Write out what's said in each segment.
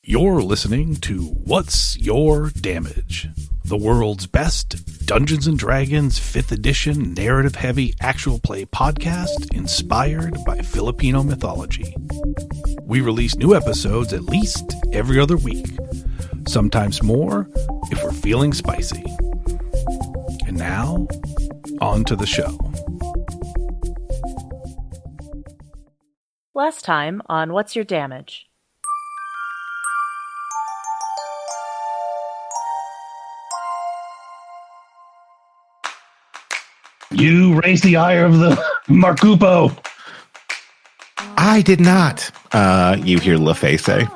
You're listening to What's Your Damage? The world's best Dungeons & Dragons 5th edition narrative-heavy actual play podcast inspired by Filipino mythology. We release new episodes at least every other week, sometimes more if we're feeling spicy. And now, on to the show. Last time on What's Your Damage? You raised the ire of the Marcupo. I did not. You hear LaFay say.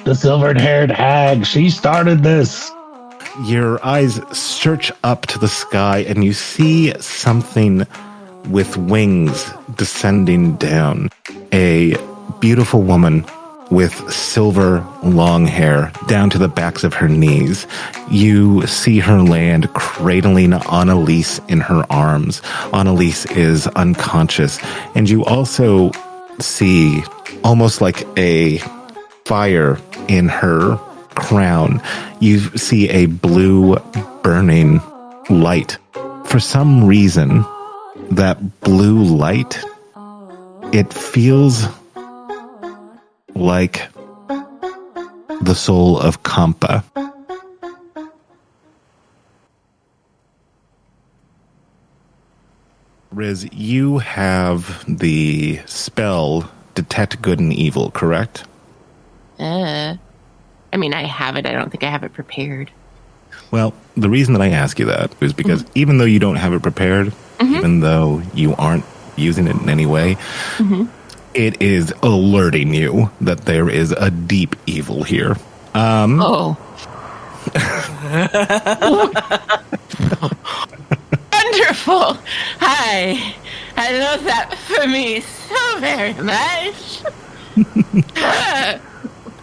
The silver-haired hag. She started this. Your eyes search up to the sky and you see something with wings descending down. A beautiful woman with silver long hair down to the backs of her knees. You see her land cradling Annalise in her arms. Annalise is unconscious. And you also see almost like a fire in her crown. You see a blue burning light. For some reason, that blue light, it feels like the soul of Kampa. Riz, you have the spell Detect Good and Evil, correct? I mean, I have it. I don't think I have it prepared. Well, the reason that I ask you that is because even though you don't have it prepared, even though you aren't using it in any way, it is alerting you that there is a deep evil here. Wonderful. Hi. I love that for me so very much.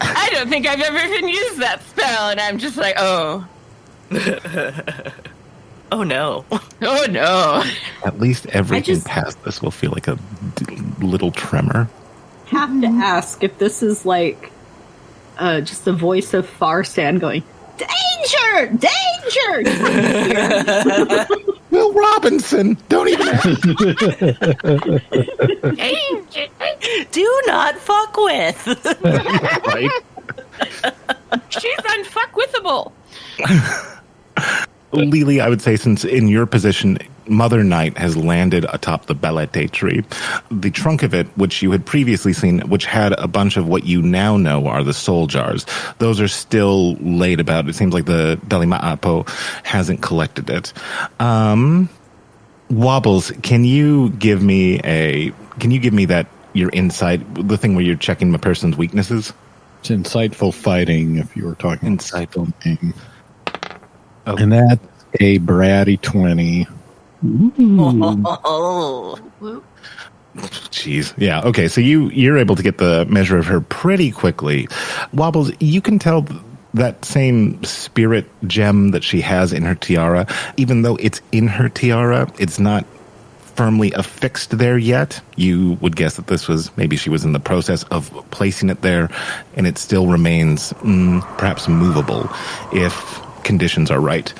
I don't think I've ever even used that spell, and I'm just like, oh. Oh, no. Oh, no. At least everything past this will feel like a little tremor. Have to ask if this is like just the voice of Farsan going, danger! Danger! Will Robinson, don't even Danger. Do not fuck with. right? She's unfuckwithable. Lily, I would say, since in your position, Mother Night has landed atop the belete tree. The trunk of it, which you had previously seen, which had a bunch of what you now know are the soul jars, those are still laid about. It seems like the Dalimaapo hasn't collected it. Wobbles, can you give me that, your insight, the thing where you're checking a person's weaknesses? It's insightful fighting, if you were talking insightful fighting. Okay. And that's a bratty 20. Oh. Jeez. Yeah. Okay. So you're able to get the measure of her pretty quickly. Wobbles, you can tell that same spirit gem that she has in her tiara, even though it's in her tiara, it's not firmly affixed there yet. You would guess that maybe she was in the process of placing it there, and it still remains perhaps movable if conditions are right.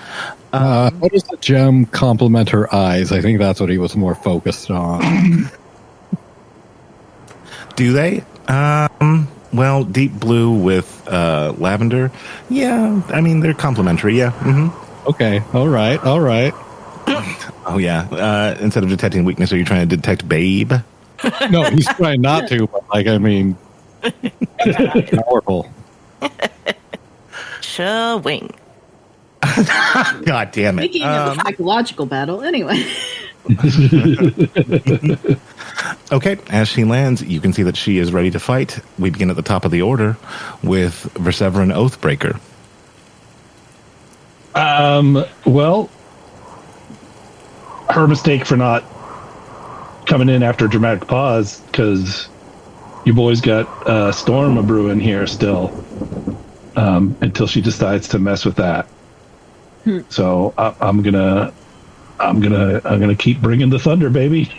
How does the gem complement her eyes? I think that's what he was more focused on. Do they? Well, deep blue with lavender. Yeah, I mean, they're complementary, yeah. Mm-hmm. Okay, all right. Oh, yeah. Instead of detecting weakness, are you trying to detect babe? No, he's trying not to, but, powerful. Showing. God damn it. Speaking of a psychological battle, anyway. Okay, as she lands, you can see that she is ready to fight. We begin at the top of the order with Verseverin Oathbreaker. Well, her mistake for not coming in after a dramatic pause, because you boys got Storm a-brewing here still, until she decides to mess with that. So I'm gonna keep bringing the thunder, baby.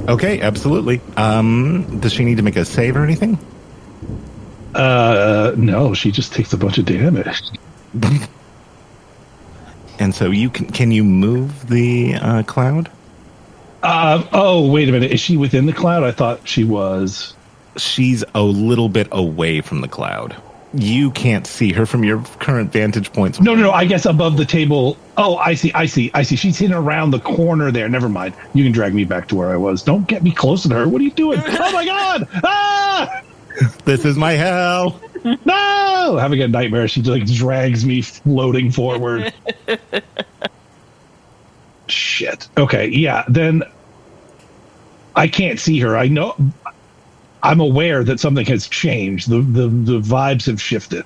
Okay, absolutely. Does she need to make a save or anything? No, she just takes a bunch of damage. And so can you move the cloud? Oh, wait a minute. Is she within the cloud? I thought she was. She's a little bit away from the cloud. You can't see her from your current vantage points. No. I guess above the table. Oh, I see. She's hidden around the corner there. Never mind. You can drag me back to where I was. Don't get me close to her. What are you doing? Oh my God! Ah! This is my hell. No! Having a nightmare. She like drags me floating forward. Shit. Okay. Yeah. Then I can't see her. I know. I'm aware that something has changed. The vibes have shifted.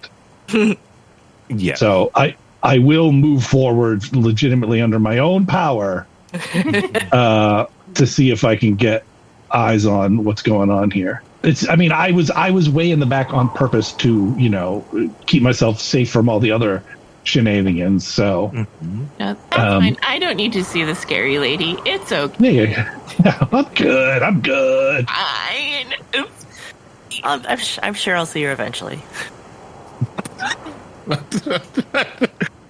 Yeah. So I will move forward legitimately under my own power to see if I can get eyes on what's going on here. I was way in the back on purpose to, keep myself safe from all the other shenanigans. So No, that's fine. I don't need to see the scary lady. It's okay. yeah, I'm good. I'm sure I'll see her eventually.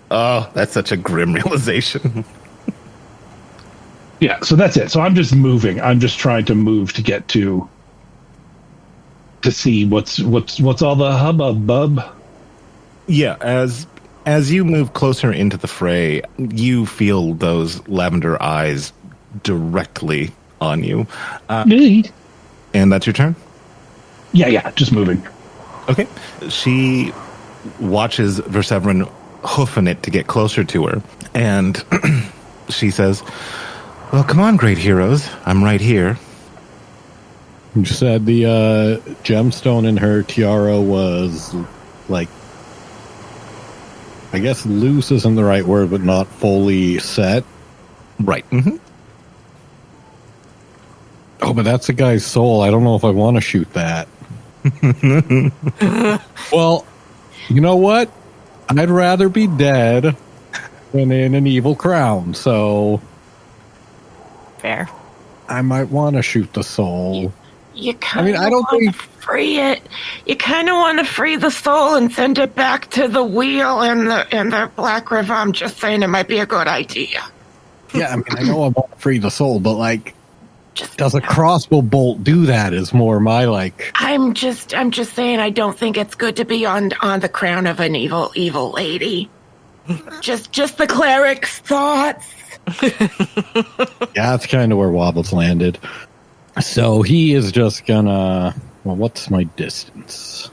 Oh, that's such a grim realization. Yeah, so that's it. So I'm just moving. I'm just trying to move to get to see what's all the hubbub, bub. Yeah, as you move closer into the fray, you feel those lavender eyes directly on you. And that's your turn? Yeah, just moving. Okay. She watches Verseverin hoofing it to get closer to her, and she says, "Well, come on, great heroes. I'm right here." You said the gemstone in her tiara was, like, I guess loose isn't the right word, but not fully set. Right. Mm-hmm. Oh, but that's a guy's soul. I don't know if I want to shoot that. Well, you know what? I'd rather be dead than in an evil crown, so Fair. I might want to shoot the soul. You kind of I don't want think to free it. You kind of want to free the soul and send it back to the wheel and the Black River. I'm just saying it might be a good idea. Yeah, I know I want to free the soul, but does a crossbow bolt do that? Is more my like. I'm just saying I don't think it's good to be on the crown of an evil lady. just the cleric's thoughts. Yeah, that's kind of where Wobbles landed. So he is just gonna. Well, what's my distance?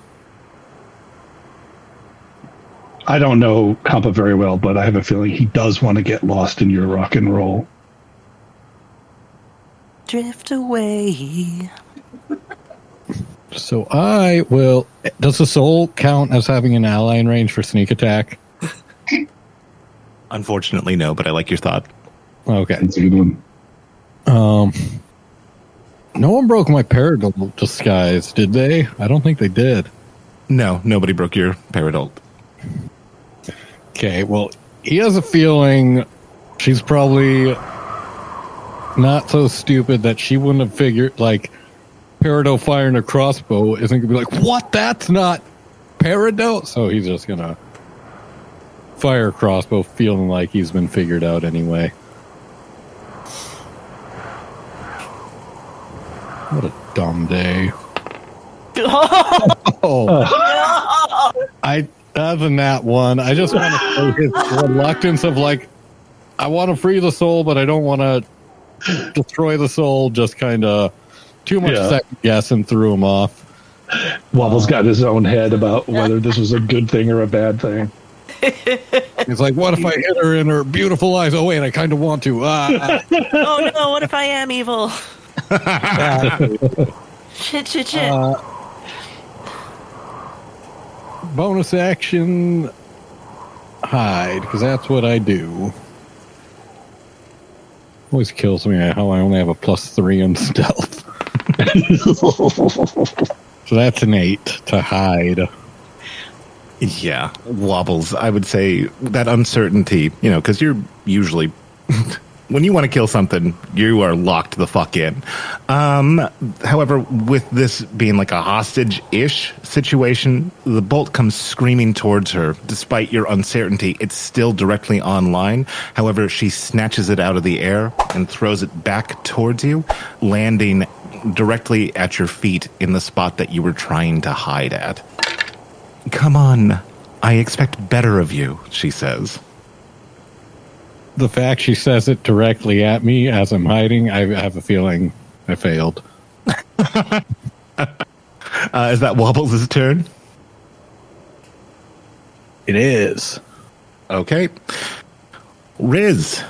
I don't know Kampa very well, but I have a feeling he does want to get lost in your rock and roll. Drift away. So I will. Does the soul count as having an ally in range for sneak attack? Unfortunately, no, but I like your thought. Okay. That's a good one. No one broke my Paradol disguise, did they? I don't think they did. No, nobody broke your Paradol. Okay, well, he has a feeling she's probably not so stupid that she wouldn't have figured, like, Peridot firing a crossbow isn't going to be like, what? That's not Peridot? So he's just going to fire a crossbow feeling like he's been figured out anyway. What a dumb day. Other than that one, I just want to show his reluctance of like, I want to free the soul, but I don't want to destroy the soul. Just kind of too much second guessing threw him off. Wobble's got his own head about whether this was a good thing or a bad thing. He's like, what if I hit her in her beautiful eyes? Oh, wait, I kind of want to. Oh, no, what if I am evil? Shit. Bonus action, hide, because that's what I do. Always kills me how I only have a +3 in stealth. So that's an 8 to hide. Yeah, Wobbles. I would say that uncertainty, because you're usually when you want to kill something, you are locked the fuck in. However, with this being like a hostage-ish situation, the bolt comes screaming towards her. Despite your uncertainty, it's still directly online. However, she snatches it out of the air and throws it back towards you, landing directly at your feet in the spot that you were trying to hide at. Come on, I expect better of you, she says. The fact she says it directly at me as I'm hiding, I have a feeling I failed. Is that Wobbles' turn? It is. Okay. Riz,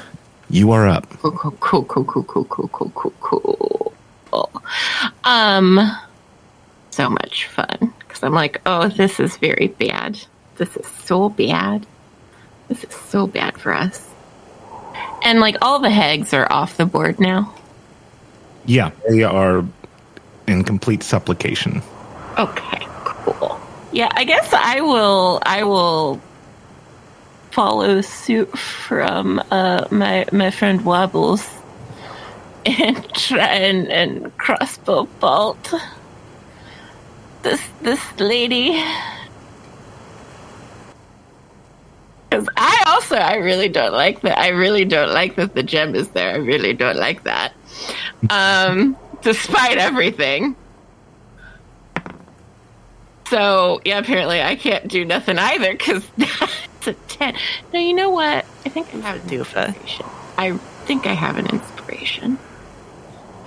you are up. Cool. So much fun. Because I'm like, oh, this is very bad. This is so bad. This is so bad for us. And, like, all the hags are off the board now. Yeah, they are in complete supplication. Okay, cool. Yeah, I guess I will follow suit from my friend Wobbles and try and crossbow bolt this lady. Because I really don't like that. I really don't like that the gem is there. I really don't like that. Despite everything. So, yeah, apparently I can't do nothing either because it's a 10. No, you know what? I think I have an inspiration. I think I have an inspiration.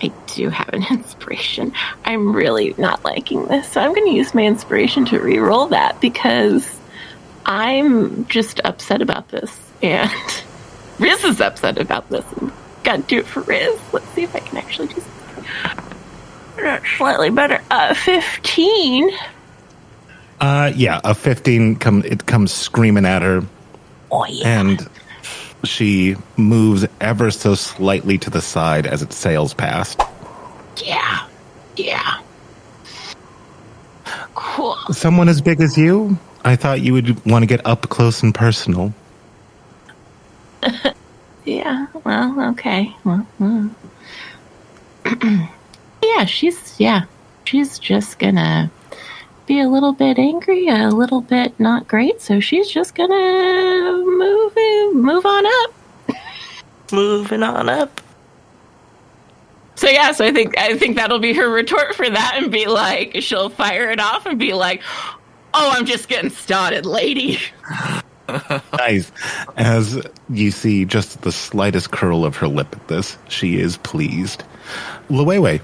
I do have an inspiration. I'm really not liking this. So I'm going to use my inspiration to re-roll that because I'm just upset about this, and Riz is upset about this. Gotta do it for Riz. Let's see if I can actually do something slightly better. 15. Yeah, a 15 comes screaming at her. Oh, yeah. And she moves ever so slightly to the side as it sails past. Yeah. Cool. Someone as big as you? I thought you would want to get up close and personal. Yeah, well, okay. Well, she's just gonna be a little bit angry, a little bit not great, so she's just gonna move on up. Moving on up. So I think that'll be her retort for that, and be like, she'll fire it off and be like, oh, I'm just getting started, lady. Nice. As you see just the slightest curl of her lip at this, she is pleased. Luwewe.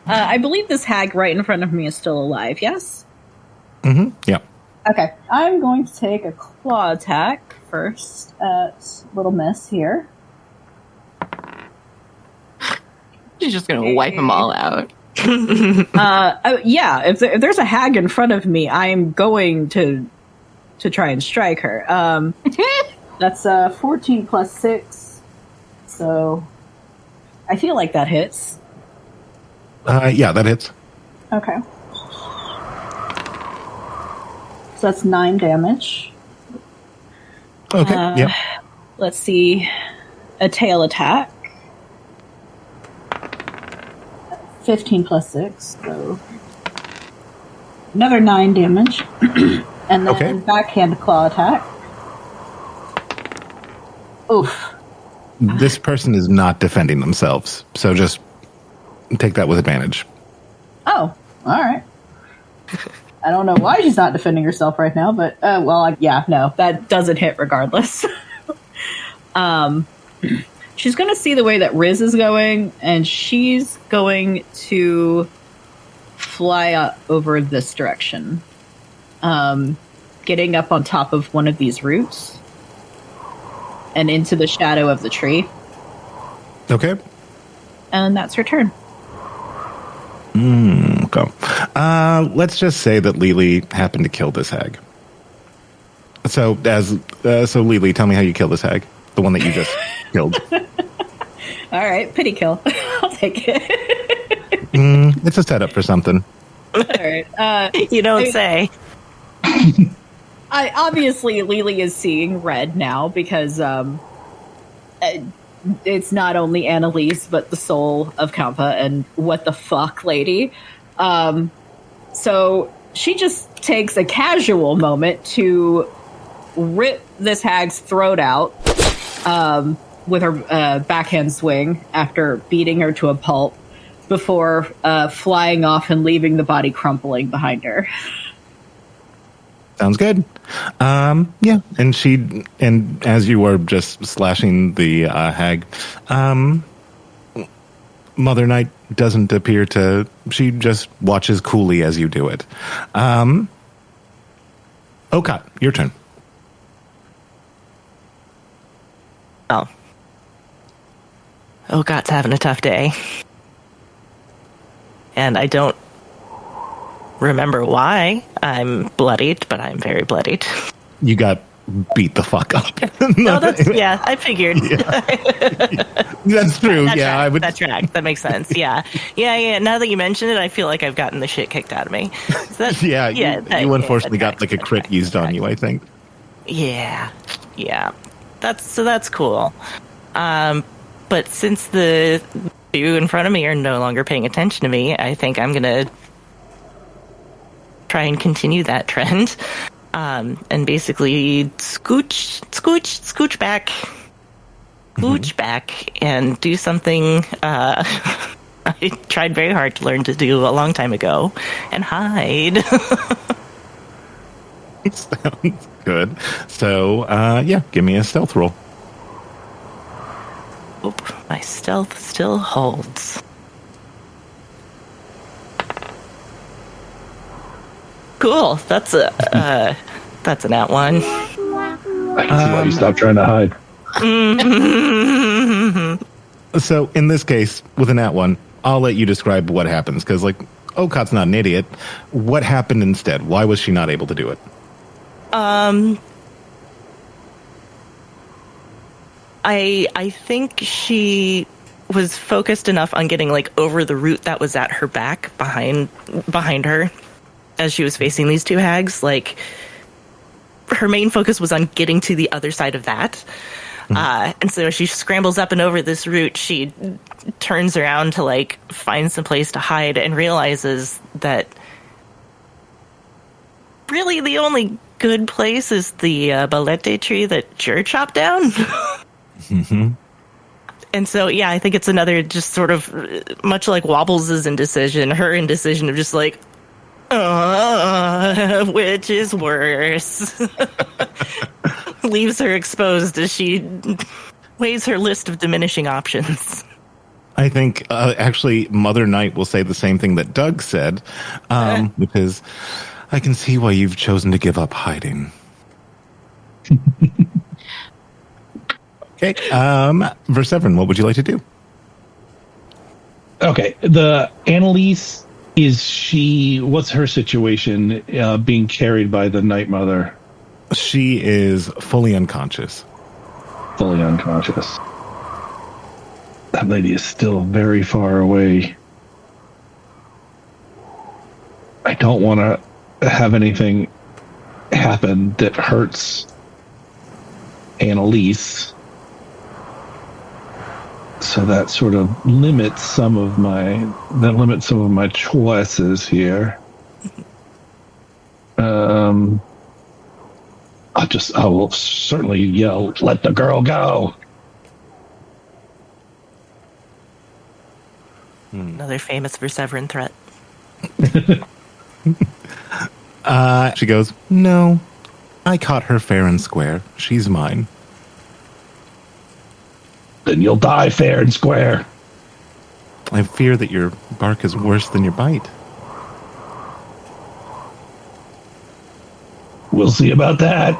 I believe this hag right in front of me is still alive, yes? Mm-hmm. Yeah. Okay. I'm going to take a claw attack first at Little Miss here. She's just going to wipe them all out. Yeah, if there's a hag in front of me, I'm going to try and strike her. That's 14 plus 6, so I feel like that hits. Yeah, that hits. Okay. So that's 9 damage. Okay, yep. Let's see. A tail attack. 15 plus 6, so another 9 damage. And then backhand claw attack. Oof. This person is not defending themselves, so just take that with advantage. Oh, alright. I don't know why she's not defending herself right now, but, that doesn't hit regardless. She's going to see the way that Riz is going, and she's going to fly up over this direction. Getting up on top of one of these roots and into the shadow of the tree. Okay. And that's her turn. Okay. Let's just say that Lily happened to kill this hag. So Lily, tell me how you kill this hag. The one that you just killed. All right, pity kill. I'll take it. It's a setup for something. All right. You don't say. Obviously Lily is seeing red now because it's not only Annalise, but the soul of Kampa and what the fuck, lady. So she just takes a casual moment to rip this hag's throat out with her backhand swing after beating her to a pulp before flying off and leaving the body crumpling behind her. Sounds good. Yeah, and as you were just slashing the hag, Mother Night doesn't appear to. She just watches coolly as you do it. Okat, your turn. Oh. Okat's having a tough day. And I don't remember why I'm bloodied, but I'm very bloodied. You got beat the fuck up. No, I figured. Yeah. That's true. That tracks. That tracks. That makes sense. Yeah. Now that you mention it, I feel like I've gotten the shit kicked out of me. So you unfortunately got like a crit used on you, I think. Yeah. That's cool. But since the two in front of me are no longer paying attention to me, I think I'm gonna try and continue that trend. And basically scooch back and do something I tried very hard to learn to do a long time ago, and hide. Sounds good. So, give me a stealth roll. Oop, my stealth still holds. Cool. That's a nat one. I can see why you stopped trying to hide. So in this case, with a nat one, I'll let you describe what happens, because Okat's not an idiot. What happened instead? Why was she not able to do it? I think she was focused enough on getting over the root that was at her back behind her as she was facing these two hags. Her main focus was on getting to the other side of that. And so as she scrambles up and over this root, she turns around to find some place to hide and realizes that really the only good place is the balete tree that Jer chopped down. Mm-hmm. And so, I think it's another just sort of much like Wobbles' indecision, her indecision of just which is worse? Leaves her exposed as she weighs her list of diminishing options. I think, actually, Mother Night will say the same thing that Doug said, because I can see why you've chosen to give up hiding. Okay, Verseverin, what would you like to do? Okay, the Annalise, what's her situation being carried by the Night Mother? She is fully unconscious. Fully unconscious. That lady is still very far away. I don't want to have anything happen that hurts Annalise. So that sort of limits some of my choices here. I will certainly yell, "Let the girl go!" Another famous Verseverin threat. She goes, "No, I caught her fair and square. She's mine." Then you'll die fair and square. I fear that your bark is worse than your bite. We'll see about that.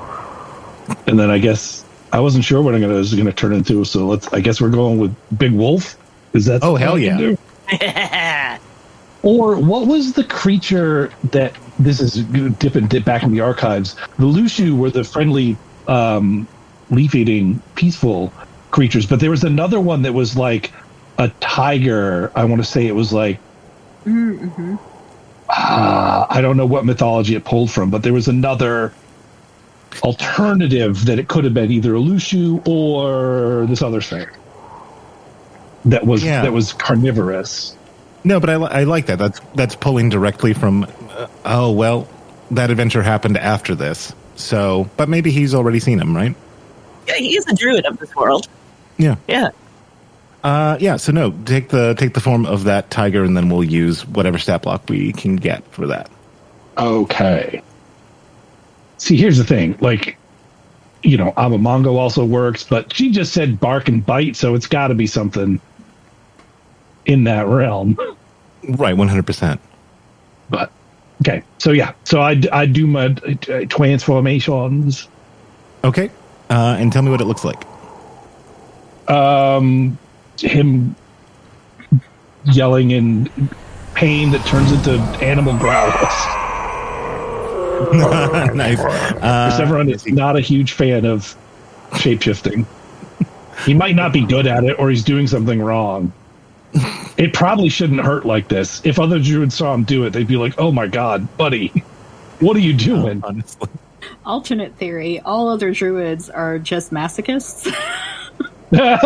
And then I guess I wasn't sure what it was going to turn into, so I guess we're going with Big Wolf. Is that? Oh, hell yeah! Or what was the creature that? This is dip back in the archives. The Lushu were the friendly, leaf-eating, peaceful creatures, but there was another one that was like a tiger. I want to say it was like I don't know what mythology it pulled from, but there was another alternative that it could have been either a Lushu or this other thing. that was carnivorous. No, but I like that. That's pulling directly from. That adventure happened after this. So, but maybe he's already seen him, right? Yeah, he is a druid of this world. Yeah. Yeah. So no, take the form of that tiger, and then we'll use whatever stat block we can get for that. Okay. See, here's the thing. Like, Abamongo also works, but she just said bark and bite, so it's got to be something in that realm. Right, 100%. But okay, so yeah, so I do my transformations. Okay, and tell me what it looks like. Him yelling in pain that turns into animal growls. Nice. Chris Everon is not a huge fan of shapeshifting. He might not be good at it, or he's doing something wrong. It probably shouldn't hurt like this. If other druids saw him do it, they'd be like, "Oh my god, buddy, what are you doing?" Honestly. Alternate theory: all other druids are just masochists. No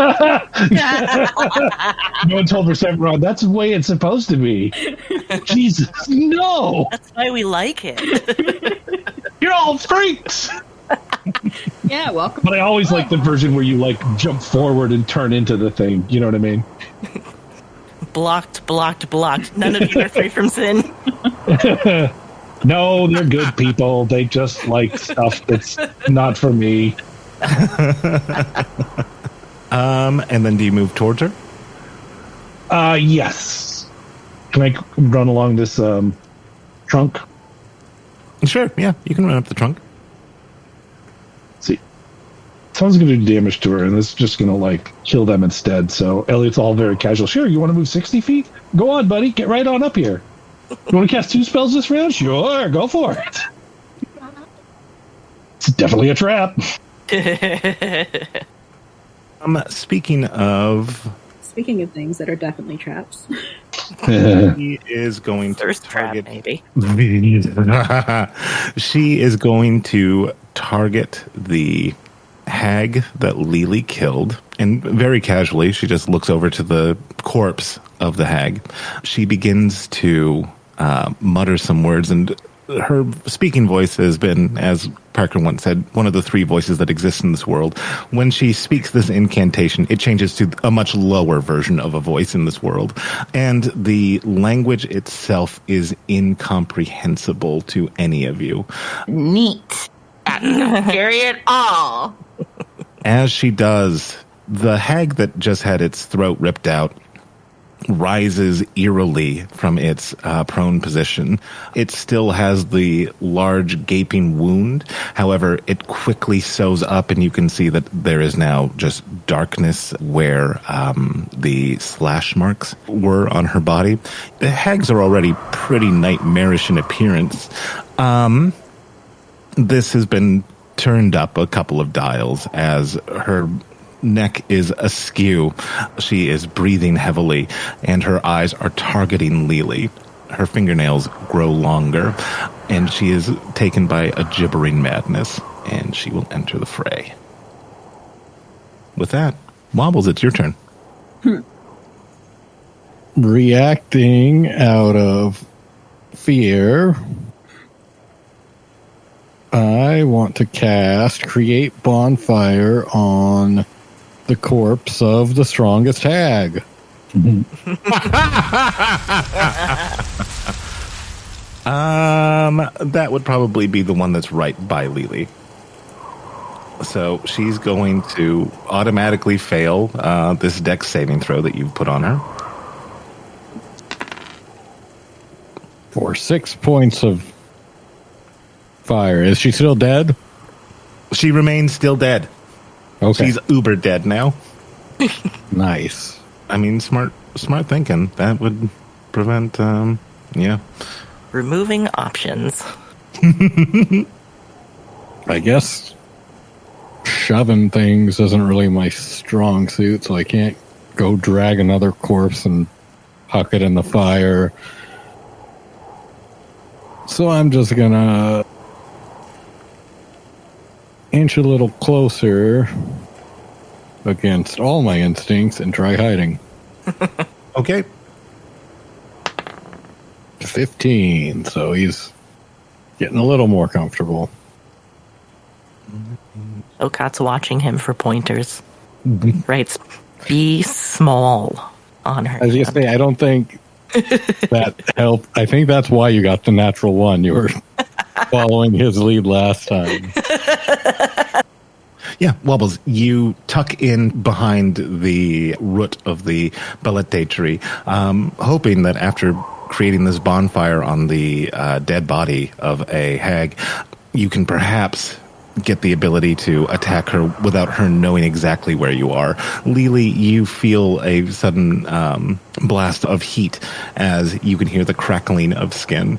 one told Persephone that's the way it's supposed to be. Jesus, no! That's why we like it. You're all freaks! Yeah, welcome. But I always like the version where you, like, jump forward and turn into the thing. You know what I mean? Blocked. None of you are free from sin. No, they're good people. They just like stuff that's not for me. And then do you move towards her? Yes. Can I run along this trunk? Sure, yeah, you can run up the trunk. See, someone's going to do damage to her, and this is just going to, like, kill them instead. So Elliot's all very casual. Sure, you want to move 60 feet? Go on, buddy. Get right on up here. You want to cast 2 spells this round? Sure, go for it. It's definitely a trap. Speaking of things that are definitely traps. he is going to Thirst target. trap, maybe. She is going to target the hag that Lily killed, and very casually, she just looks over to the corpse of the hag. She begins to mutter some words, and her speaking voice has been, as Parker once said, one of the 3 voices that exist in this world. When she speaks this incantation, it changes to a much lower version of a voice in this world. And the language itself is incomprehensible to any of you. Neat. Carry it all. As she does, the hag that just had its throat ripped out rises eerily from its prone position. It still has the large gaping wound. However, it quickly sews up, and you can see that there is now just darkness where the slash marks were on her body. The hags are already pretty nightmarish in appearance. This has been turned up a couple of dials as her neck is askew. She is breathing heavily, and her eyes are targeting Lily. Her fingernails grow longer, and she is taken by a gibbering madness, and she will enter the fray. With that, Wobbles, it's your turn. Reacting out of fear, I want to cast Create Bonfire on the corpse of the strongest hag. That would probably be the one that's right by Lily. So she's going to automatically fail this dex saving throw that you've put on her. For 6 points of fire. Is she still dead? She remains still dead. Okay. She's uber dead now. Nice. I mean, smart thinking. That would prevent, yeah. Removing options. I guess shoving things isn't really my strong suit, so I can't go drag another corpse and huck it in the fire. So I'm just gonna inch a little closer against all my instincts and try hiding. Okay. 15, so he's getting a little more comfortable. Okat's watching him for pointers. Writes, be small on her. As you say, I don't think that helped. I think that's why you got the natural one. You were following his lead last time. Yeah, Wobbles, you tuck in behind the root of the belete tree, hoping that after creating this bonfire on the dead body of a hag, you can perhaps get the ability to attack her without her knowing exactly where you are. Lily, you feel a sudden blast of heat as you can hear the crackling of skin.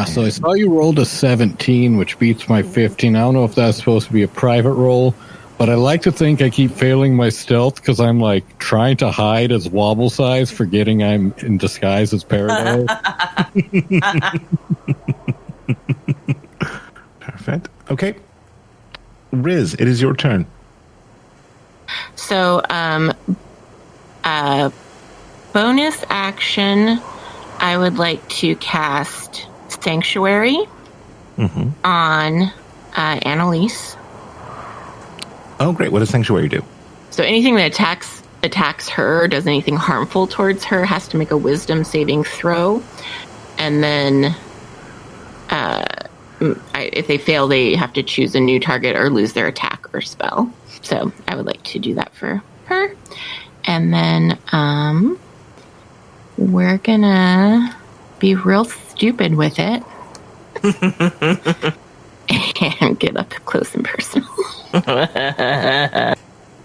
So I saw you rolled a 17, which beats my 15. I don't know if that's supposed to be a private roll, but I like to think I keep failing my stealth because I'm like trying to hide as Wobble Size, forgetting I'm in disguise as Peridot. Perfect. Okay. Riz, it is your turn. So, bonus action, I would like to cast Sanctuary on Annalise. Oh, great. What does Sanctuary do? So anything that attacks her, or does anything harmful towards her, has to make a Wisdom saving throw. And then if they fail, they have to choose a new target or lose their attack or spell. So I would like to do that for her. And then we're gonna be real stupid with it and get up close and personal.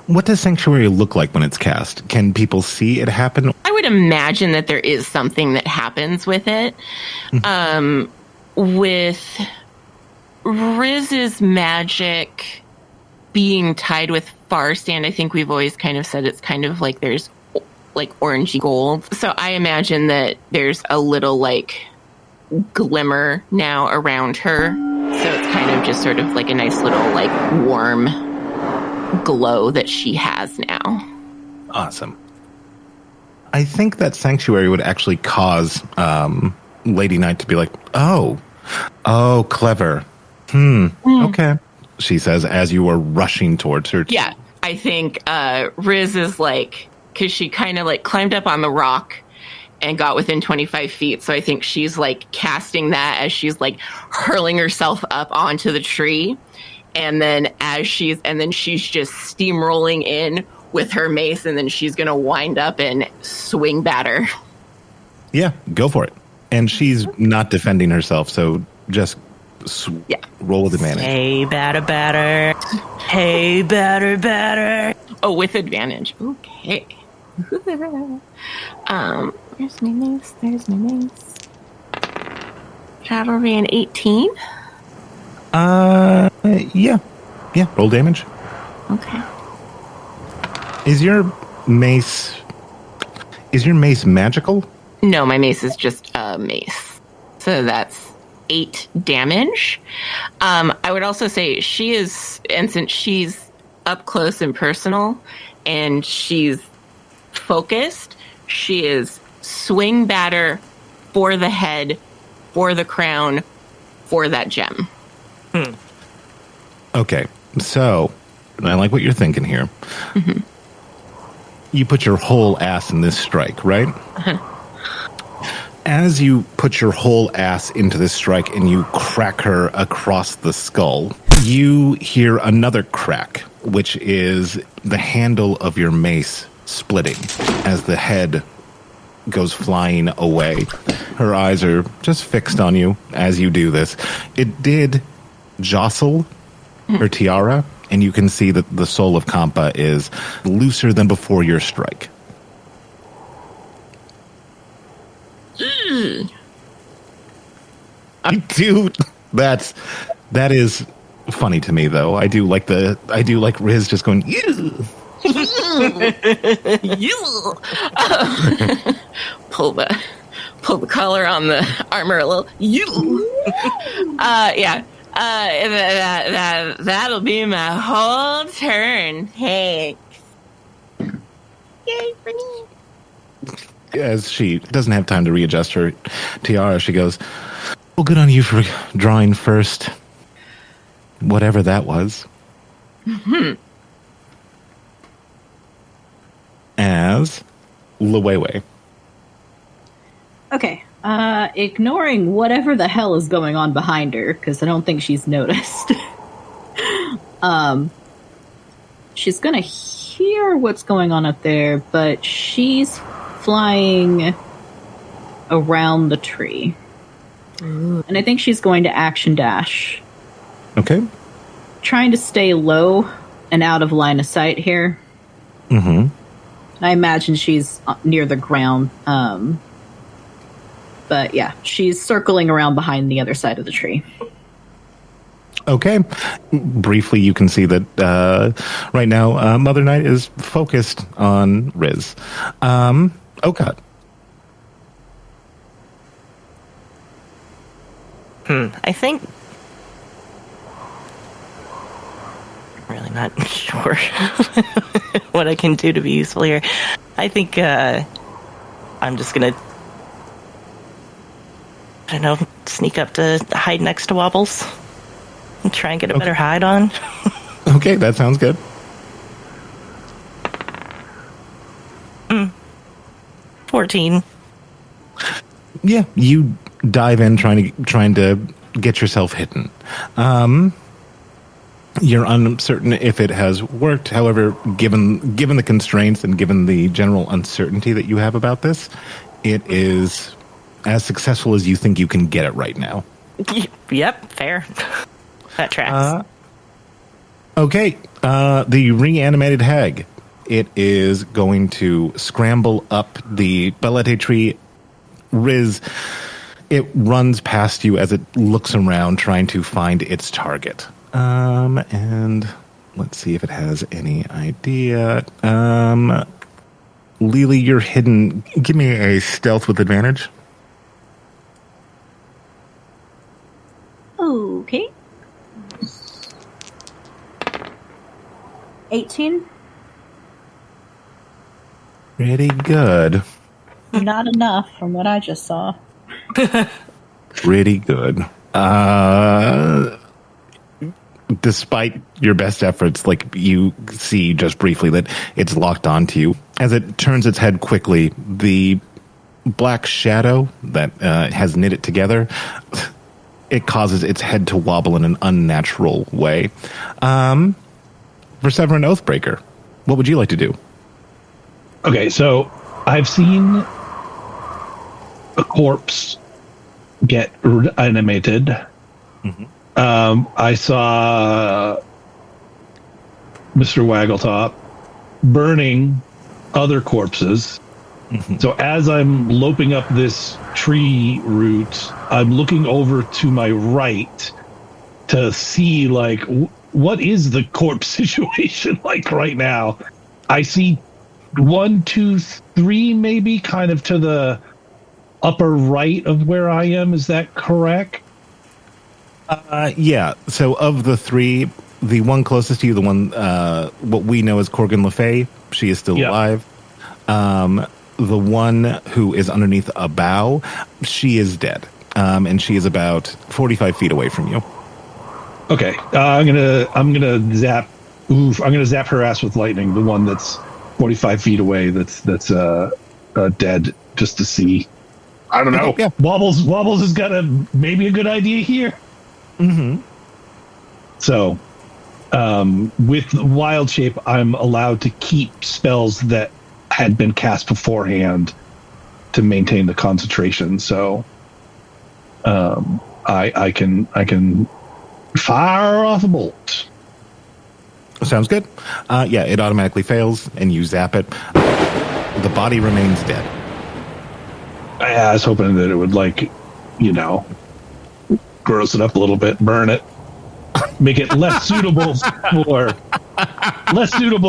What does Sanctuary look like when it's cast? Can people see it happen? I would imagine that there is something that happens with it. With Riz's magic being tied with Farstand, I think we've always kind of said it's kind of like there's like orangey gold. So I imagine that there's a little like glimmer now around her. So it's kind of just sort of like a nice little like warm glow that she has now. Awesome. I think that Sanctuary would actually cause Lady Knight to be like, oh, clever. Okay, she says as you are rushing towards her. Yeah, I think Riz is like, because she kind of like climbed up on the rock and got within 25 feet. So I think she's like casting that as she's like hurling herself up onto the tree. And then she's just steamrolling in with her mace, and then she's going to wind up and swing batter. Yeah, go for it. And she's not defending herself, so just roll with advantage. Hey, batter. Hey, batter. Oh, with advantage. Okay. Where's my mace? There's my mace. That'll be an 18. Yeah. Roll damage. Okay. Is your mace magical? No, my mace is just a mace. So that's 8 damage. I would also say she is, and since she's up close and personal and she's focused, she is swing batter for the head, for the crown, for that gem. Okay, so I like what you're thinking here. You put your whole ass in this strike, right? As you put your whole ass into this strike and you crack her across the skull, you hear another crack, which is the handle of your mace splitting as the head goes flying away. Her eyes are just fixed on you as you do this. It did jostle her tiara, and you can see that the soul of Kampa is looser than before your strike. I do. That is funny to me, though. I do like Riz just going, ew. Pull the collar on the armor a little. Yeah. That'll be my whole turn. Hey. Yay for me. As she doesn't have time to readjust her tiara, she goes, well, good on you for drawing first. Whatever that was. Mm-hmm. As Luwewe. Okay. Ignoring whatever the hell is going on behind her, because I don't think she's noticed. She's gonna hear what's going on up there, but she's flying around the tree. Ooh. And I think she's going to action dash. Okay. Trying to stay low and out of line of sight here. Mm-hmm. I imagine she's near the ground. But yeah, she's circling around behind the other side of the tree. Okay. Briefly, you can see that right now Mother Knight is focused on Riz. Okot. I think... I'm really not sure what I can do to be useful here. I think I'm just gonna... I don't know, sneak up to hide next to Wobbles and try and get a better hide on. Okay, that sounds good. 14. Yeah, you dive in trying to get yourself hidden. You're uncertain if it has worked. However, given the constraints and given the general uncertainty that you have about this, it is as successful as you think you can get it right now. Yep, fair. That tracks. Okay, the reanimated hag. It is going to scramble up the Belete tree. Riz, it runs past you as it looks around trying to find its target. And let's see if it has any idea. Lily, you're hidden. Give me a stealth with advantage. Okay. 18? Pretty good. Not enough from what I just saw. Pretty good. Despite your best efforts, like you see just briefly that it's locked onto you. As it turns its head quickly, the black shadow that has knit it together, it causes its head to wobble in an unnatural way. For Severin Oathbreaker, what would you like to do? Okay, so I've seen a corpse get animated. Mm-hmm. I saw Mr. Waggletop burning other corpses. Mm-hmm. So as I'm loping up this tree root, I'm looking over to my right to see, like, what is the corpse situation like right now? I see 1, 2, 3, maybe kind of to the upper right of where I am. Is that correct? Yeah. So of the three, the one closest to you, the one what we know as Corgan Le Fay, she is still alive. The one who is underneath a bough, she is dead, and she is about 45 feet away from you. Okay, I'm gonna zap. I'm gonna zap her ass with lightning. The one that's 45 feet away. That's dead. Just to see. I don't know. Yeah. Wobbles has got maybe a good idea here. Mm-hmm. So, with Wild Shape, I'm allowed to keep spells that had been cast beforehand to maintain the concentration. So, I can fire off a bolt. Sounds good. Yeah, it automatically fails, and you zap it. The body remains dead. I was hoping that it would, gross it up a little bit, burn it, make it less suitable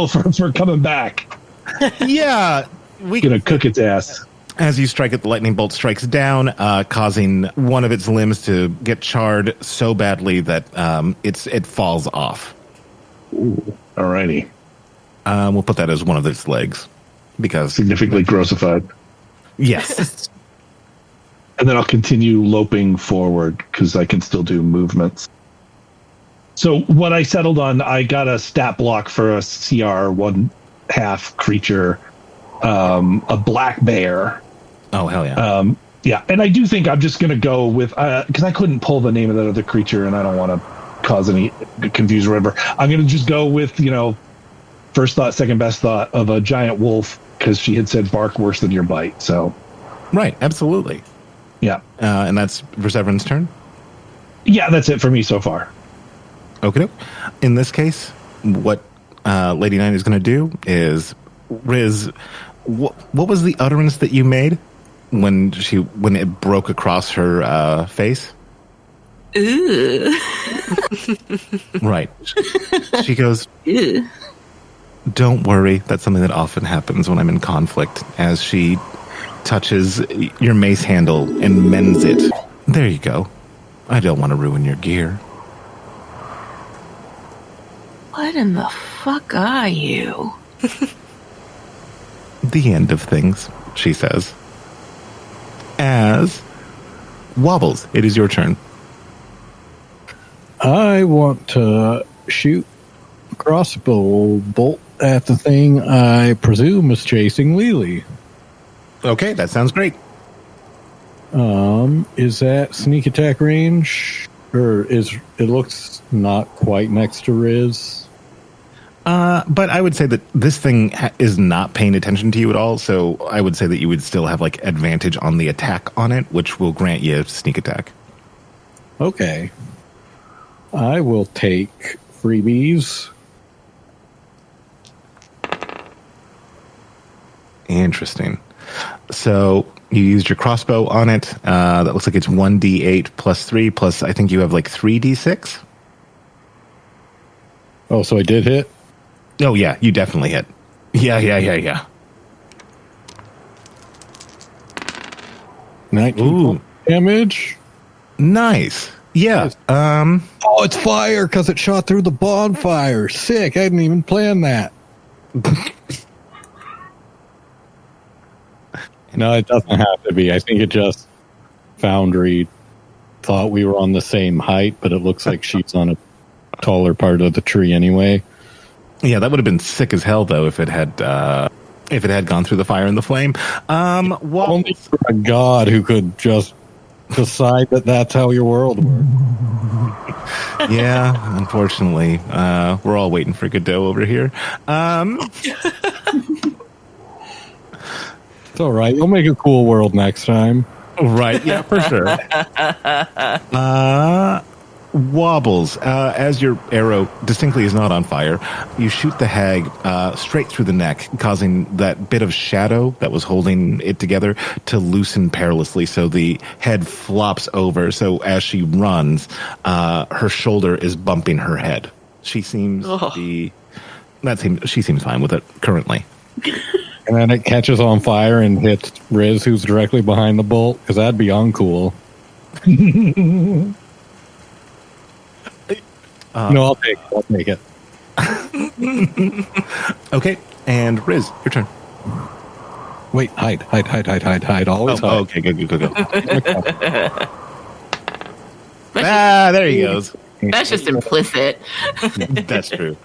for coming back. Yeah, Gonna cook its ass. As you strike it, the lightning bolt strikes down, causing one of its limbs to get charred so badly that it falls off. Ooh, alrighty. We'll put that as one of its legs. because Significantly grossified. yes. And then I'll continue loping forward because I can still do movements. So what I settled on, I got a stat block for a CR 1/2 creature, a black bear. Oh, hell yeah. Yeah, and I do think I'm just going to go with, because I couldn't pull the name of that other creature and I don't want to cause any confusion or whatever. I'm going to just go with, first thought, second best thought of a giant wolf, because she had said bark worse than your bite. So, Right, absolutely. yeah. And that's Perseverin's turn? Yeah, that's it for me so far. Okay. In this case, what Lady Nine is going to do is, Riz, what was the utterance that you made when it broke across her face? Ooh. Right. She goes, Ew. don't worry. That's something that often happens when I'm in conflict, as she touches your mace handle and mends it. There you go. I don't want to ruin your gear. What in the fuck are you? The end of things, she says. As Wobbles, it is your turn. I want to shoot a crossbow bolt at the thing I presume is chasing Lily. Okay, that sounds great. Is that sneak attack range? Or it looks not quite next to Riz? But I would say that this thing is not paying attention to you at all, so I would say that you would still have like advantage on the attack on it, which will grant you sneak attack. Okay. I will take freebies. Interesting. So you used your crossbow on it. That looks like it's 1d8 plus 3, plus I think you have like 3d6. Oh, so I did hit? Oh, yeah, you definitely hit. Yeah. 19 damage. Nice. Yeah. Oh, it's fire because it shot through the bonfire. Sick. I didn't even plan that. No, it doesn't have to be. I think it just Foundry thought we were on the same height, but it looks like she's on a taller part of the tree anyway. Yeah, that would have been sick as hell, though, if it had gone through the fire and the flame. Only for a god who could just decide that that's how your world works. Yeah, unfortunately, we're all waiting for Godot over here. It's all right. You'll make a cool world next time. Right, yeah, for sure. Wobbles, as your arrow distinctly is not on fire, you shoot the hag straight through the neck, causing that bit of shadow that was holding it together to loosen perilously, so the head flops over. So as she runs, her shoulder is bumping her head. She seems she seems fine with it currently. And then it catches on fire and hits Riz, who's directly behind the bolt, because that'd be uncool. No, I'll take it. Okay, and Riz, your turn. Wait, hide. Always hide. Okay, go. There he goes. That's just implicit. That's true.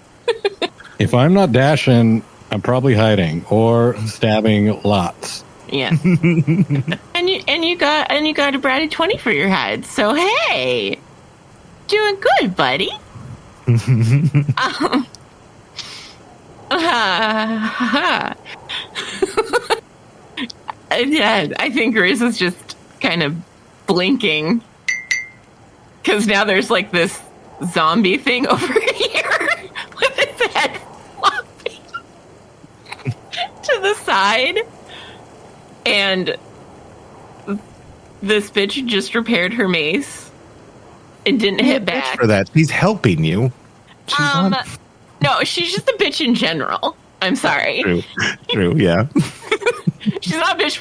If I'm not dashing, I'm probably hiding or stabbing lots. Yeah. and you got a bratty 20 for your hide. So hey, doing good, buddy. Yeah, I think Riz is just kind of blinking because now there's like this zombie thing over here with its head flopping to the side, and this bitch just repaired her mace and didn't hit back. For that, she's helping you. No, she's just a bitch in general. I'm sorry. True, yeah. She's not a bitch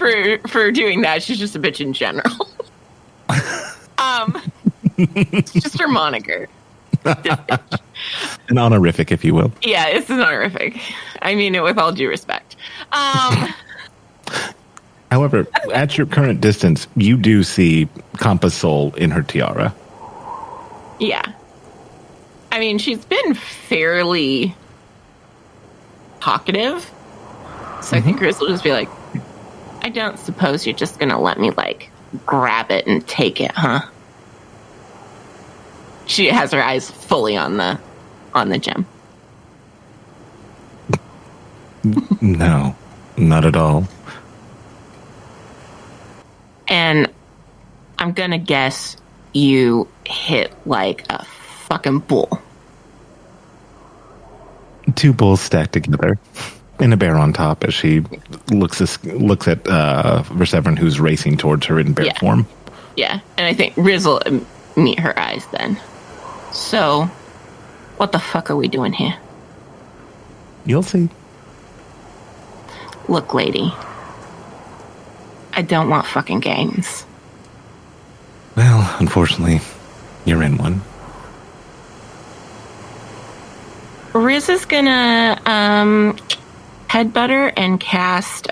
for doing that. She's just a bitch in general. It's just her moniker. An honorific, if you will. Yeah, it's an honorific. I mean it with all due respect. However, at your current distance, you do see Kampa's soul in her tiara. Yeah. I mean, she's been fairly talkative. So I think Riz will just be like, I don't suppose you're just going to let me, like, grab it and take it, huh? She has her eyes fully on the gem. No, not at all. And I'm going to guess you hit like a fucking bull. 2 bulls stacked together, and a bear on top as she looks at Verseverin, who's racing towards her in bear form. Yeah, and I think Riz will meet her eyes then. So, what the fuck are we doing here? You'll see. Look, lady. I don't want fucking games. Well, unfortunately, you're in one. Riz is gonna headbutt her and cast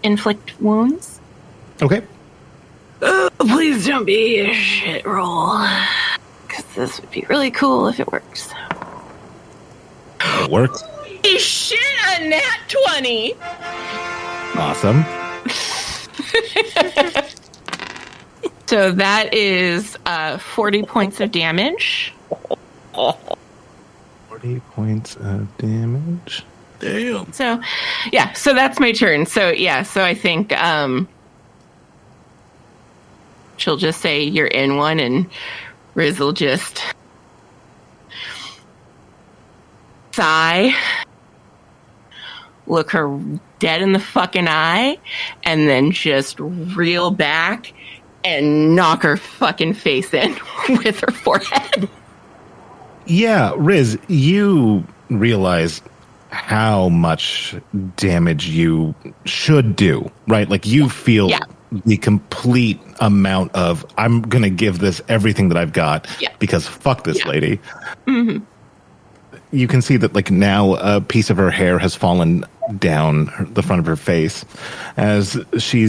inflict wounds. Okay. Please don't be a shit roll. Because this would be really cool if it works. It works. Holy shit, a nat 20! Awesome. So that is 40 points of damage. 40 points of damage. Damn. So, yeah, so that's my turn. So, yeah, so I think she'll just say you're in one, and Riz will just sigh, look her dead in the fucking eye, and then just reel back and knock her fucking face in with her forehead. Yeah, Riz, you realize how much damage you should do, right? Like, you feel the complete amount of, I'm going to give this everything that I've got because fuck this lady. Mm-hmm. You can see that, like, now a piece of her hair has fallen down the front of her face as she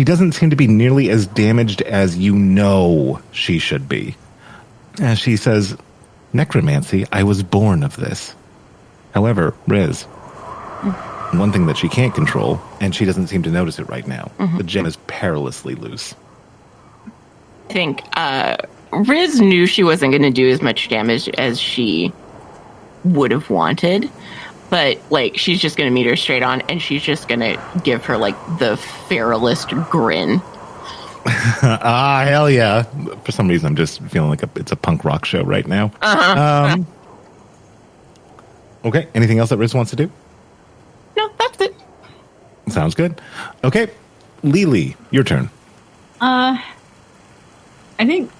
doesn't seem to be nearly as damaged as you know she should be. As she says, necromancy, I was born of this. However, Riz, one thing that she can't control, and she doesn't seem to notice it right now, the gem is perilously loose. I think Riz knew she wasn't going to do as much damage as she would have wanted, but, like, she's just going to meet her straight on, and she's just going to give her, like, the feralest grin. Hell yeah. For some reason, I'm just feeling like it's a punk rock show right now. Okay, anything else that Riz wants to do? No, that's it. Sounds good. Okay, Lily, your turn. I think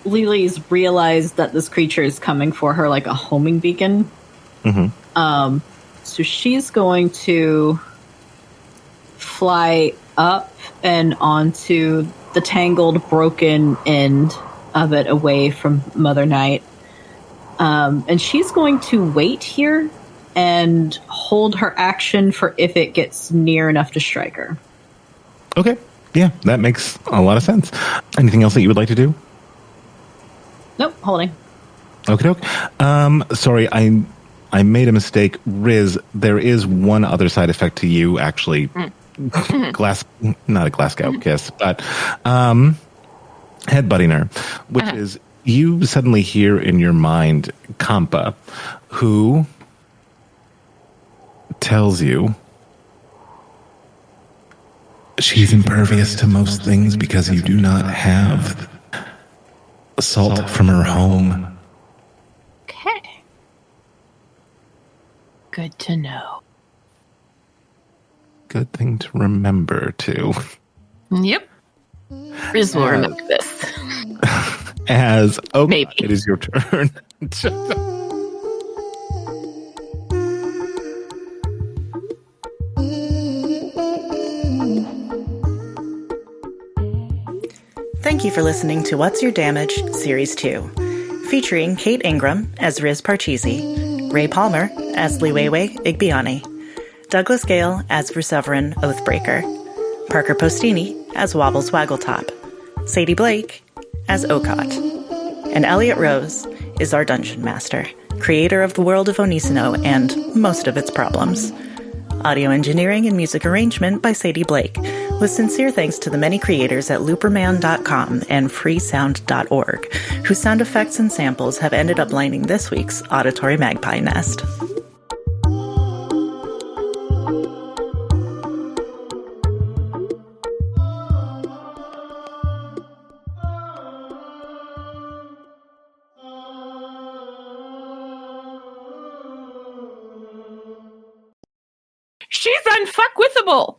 Lily's realized that this creature is coming for her like a homing beacon. Mm-hmm. So she's going to fly up and onto the tangled, broken end of it away from Mother Night. And she's going to wait here and hold her action for if it gets near enough to strike her. Okay. Yeah, that makes a lot of sense. Anything else that you would like to do? Nope, holding. Okay. Sorry, I made a mistake. Riz, there is one other side effect to you, actually. Not a Glasgow kiss, but headbutting her, which is you suddenly hear in your mind Kampa, who tells you she's impervious to most things because you do not have salt from her home. Okay. Good to know. Good thing to remember, too. Yep. Riz will remember this. As Maybe. It is your turn. Thank you for listening to What's Your Damage, Series 2, featuring Kate Ingram as Riz Parcheesi, Ray Palmer as Liwewe Igbiani, Douglas Gale as Bruseverin Oathbreaker, Parker Postini as Wobbles Waggletop, Sadie Blake as Okot, and Elliot Rose is our Dungeon Master, creator of the world of Onisino and most of its problems. Audio engineering and music arrangement by Sadie Blake, with sincere thanks to the many creators at looperman.com and freesound.org, whose sound effects and samples have ended up lining this week's Auditory Magpie Nest. She's unfuckwithable.